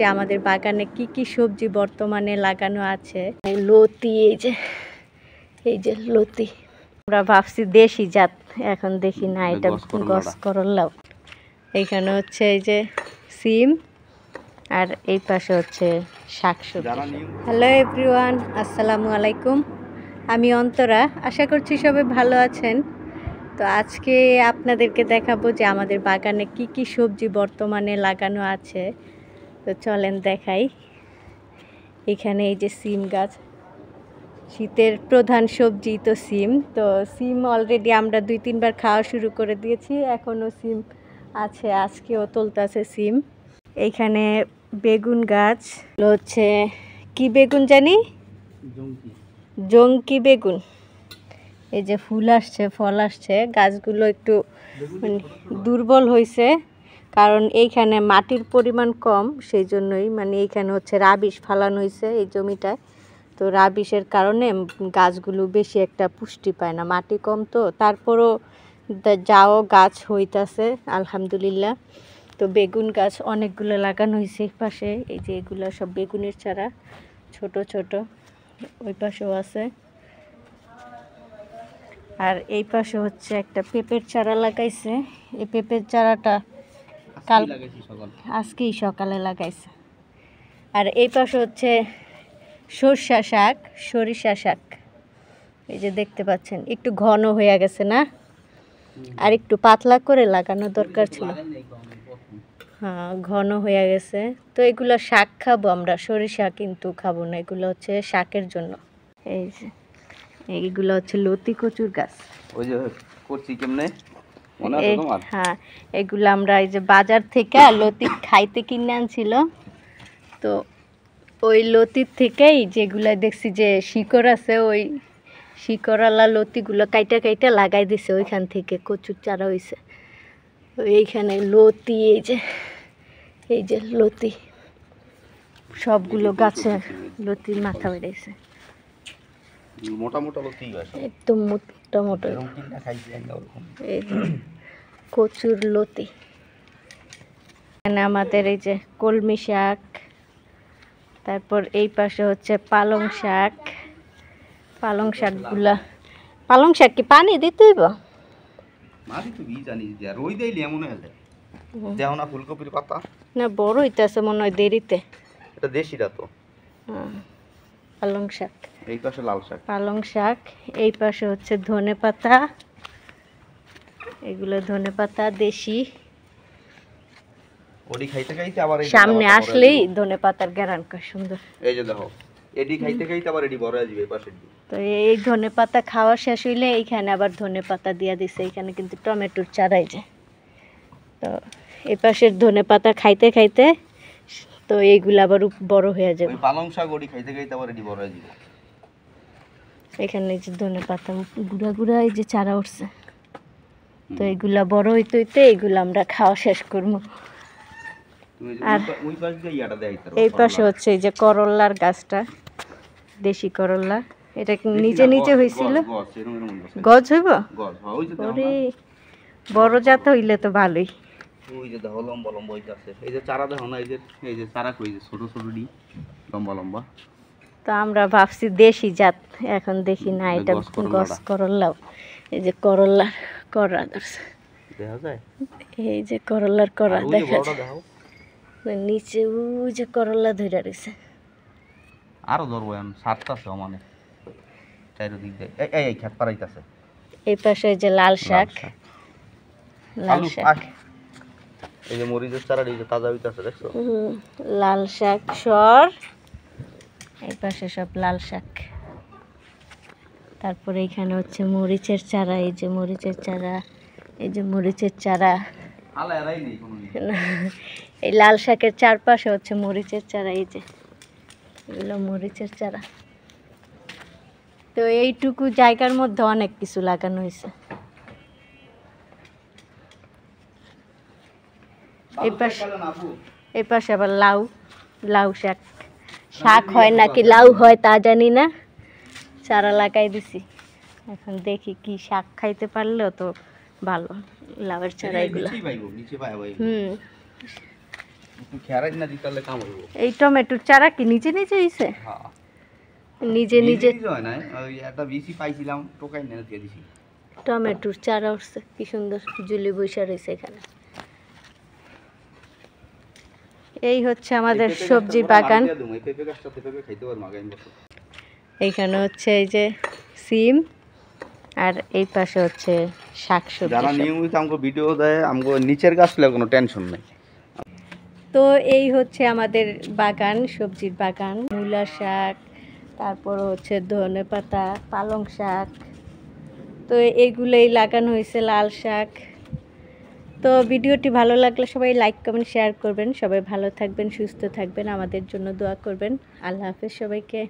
যে আমাদের বাগানে কি কি সবজি বর্তমানে লাগানো আছে। লতি, এই যে লতি, আমরা ভাবছি দেশি জাত, এখন দেখি না এটা গস করল্লাও। এইখানে হচ্ছে এই যে সিম, আর এই পাশে হচ্ছে শাকসবজি। হ্যালো এভরিওয়ান, আসসালামু আলাইকুম। আমি অন্তরা, আশা করছি সবাই ভালো আছেন। তো আজকে আপনাদেরকে দেখাবো যে আমাদের বাগানে কি কি সবজি বর্তমানে লাগানো আছে। তো চলেন দেখাই। এখানে এই যে সিম গাছ, শীতের প্রধান সবজি তো সিম। তো সিম অলরেডি আমরা 2-3 বার খাওয়া শুরু করে দিয়েছি, এখনও সিম আছে, আজকেও তুলতেছে সিম। এইখানে বেগুন গাছ হচ্ছে, কি বেগুন জানি, জঙ্কি বেগুন। এই যে ফুল আসছে, ফল আসছে, গাছগুলো একটু মানে দুর্বল হয়েছে, কারণ এইখানে মাটির পরিমাণ কম, সেই জন্যই মানে এইখানে হচ্ছে রাবিশ ফালানো হয়েছে এই জমিটায়। তো রাবিশের কারণে গাছগুলো বেশি একটা পুষ্টি পায় না, মাটি কম তো। তারপরও যাও গাছ হইতাছে আলহামদুলিল্লাহ। তো বেগুন গাছ অনেকগুলো লাগানো হয়েছে এই পাশে, এই যে এগুলো সব বেগুনের চারা, ছোট ছোট। ওই পাশেও আছে, আর এই পাশে হচ্ছে একটা পেঁপের চারা লাগাইছে। এই পেঁপের চারাটা আজকেই সকালে লাগাইছে। আর এই পাশে হচ্ছে সরিষা শাক, এই যে দেখতে পাচ্ছেন, একটু ঘন হয়ে গেছে না, আর একটু পাতলা করে লাগানো দরকার ছিল। হ্যাঁ, ঘন হয়ে গেছে। তো এগুলো শাক খাবো আমরা, সরিষা কিন্তু খাবো না, এগুলো হচ্ছে শাকের জন্য। এই যে এইগুলো হচ্ছে লতি কচুর গাছ। ওই যে করছি কেমনে মনে আছে তোমার? হ্যাঁ, এগুলো আমরা এই যে বাজার থেকে লতি খাইতে কিনে আনছিল। তো ওই লতির থেকেই যেগুলা দেখছি যে শিকড় আছে, ওই শিকড়ালা লতিগুলো কাইটা কাইটা লাগাই দিছে, ওইখান থেকে কচুর চারা হয়েছে। তো এইখানে লতি, এই যে লতি, সবগুলো গাছে লতির মাথা বেড়েছে, মোটা মোটা লতি, একদম মোটা মোটা। এই যে কচুর লতি। এখানে আমাদের এই যে কলমি শাক, তারপর এই পাশে হচ্ছে পালং শাক। পালং শাকগুলা, পালং শাক কি পানি দিতে হইব? না, বড় হইতেছে মনে হয় দেরিতে। এটা দেশিটা তো। পালং শাক, এই পাশে লাল শাক, পালং শাক। এই পাশে হচ্ছে ধনেপাতা, এগুলো ধনেপাতা দেশি। ওডি খাইতে খাইতে আবার সামনে আসলেই ধনেপাতার ঘ্রাণ কত সুন্দর। এই যে দেখো, এডি খাইতে খাইতে আবার এডি বড় হয়ে যাবে পাশে। তো এই ধনেপাতা খাওয়া শেষ হইলে এইখানে আবার ধনেপাতা দিয়া দিছে। এইখানে কিন্তু টমেটোর চারাই যে। তো এই পাশের ধনেপাতা খাইতে খাইতে তো এইগুলো আবার বড় হয়ে যাবে। পালং শাক ওডি খাইতে খাইতে আবার এডি বড় হয়ে যাবে। এখানে এই যে ধনেপাতা গুড়া গুড়া এই যে চারা উঠছে। তো এগুলা বড় হইতে হইতে এগুলো আমরা খাওয়া শেষ করবো। আর এই পাশে হচ্ছে এই যে করল্লার গাছটা, দেশি করল্লা। এটা নিচে নিচে হয়েছিল, গজ হইব, ওরে বড় জাত হইলে তো ভালোই। ওই যে দেখো লম্বা লম্বা হইতাছে, এই যে চারা দেখো না, এই যে চারা কই যে ছোট ছোট ডি লম্বা লম্বা। তো আমরা ভাবছি দেশি জাত, এখন দেখি না এটা গস করল্লাও। এই যে করল্লার করা ধরছে, দেখা যায় এই যে করল্লার করা দেখা যায় নিচে, ওই যে করল্লা ধরে রয়েছে। আরো ধরবো এখন সাতটাছে মানে চারিদিক দিয়ে এই খেত পারাইতাছে। এই পাশে যে লাল শাক, লাল শাক, এই যে মরিচের চারা এই যে তাজা হইতাছে দেখছো, লাল শাক সর। এই পাশে সব লাল শাক। তারপরে এখানে হচ্ছে মরিচের চারা, এই যে মরিচের চারা, এই যে মরিচের চারা। এই লাল শাকের চারপাশে হচ্ছে মরিচের চারা, এই যে এগুলো মরিচের চারা। তো এইটুকু জায়গার মধ্যে অনেক কিছু লাগানো হয়েছে। এই পাশে আবার লাউ শাক, শাক হয় নাকি লাউ হয় তা জানি না, চারা লাগাই দিছি। এখন দেখি কি শাক খাইতে পারলেও তো ভালো, লাউয়ের চারা এগুলো। খেরাই না দিতালে কাম হইব। এই টমেটোর চারা কি নিচে নিচে হইছে? হ্যাঁ নিজে নিজে হয় না, ওই একটা বিসি পাইছিলাম টোকাই না দিয়ে দিছি। টমেটোর চারা উঠছে কি সুন্দর জুলি বৈশা রয়েছে এখানে। এই হচ্ছে আমাদের সবজি বাগান। এইখানে হচ্ছে এই যে সিম আর এই পাশে হচ্ছে শাকসবজি। যারা নিয়মিত আমাকে ভিডিও দেয় আমাকে নিচের গাছ লে কোনো টেনশন নেই। তো এই হচ্ছে আমাদের বাগান, সবজির বাগান। মূলা শাক, তারপর হচ্ছে ধনেপাতা, পালং শাক, তো এইগুলোই লাগানো হয়েছে, লাল শাক। তো ভিডিওটি ভালো লাগলে সবাই লাইক কমেন্ট শেয়ার করবেন। সবাই ভালো থাকবেন, সুস্থ থাকবেন, আমাদের জন্য দোয়া করবেন। আল্লাহ হাফেজ সবাইকে।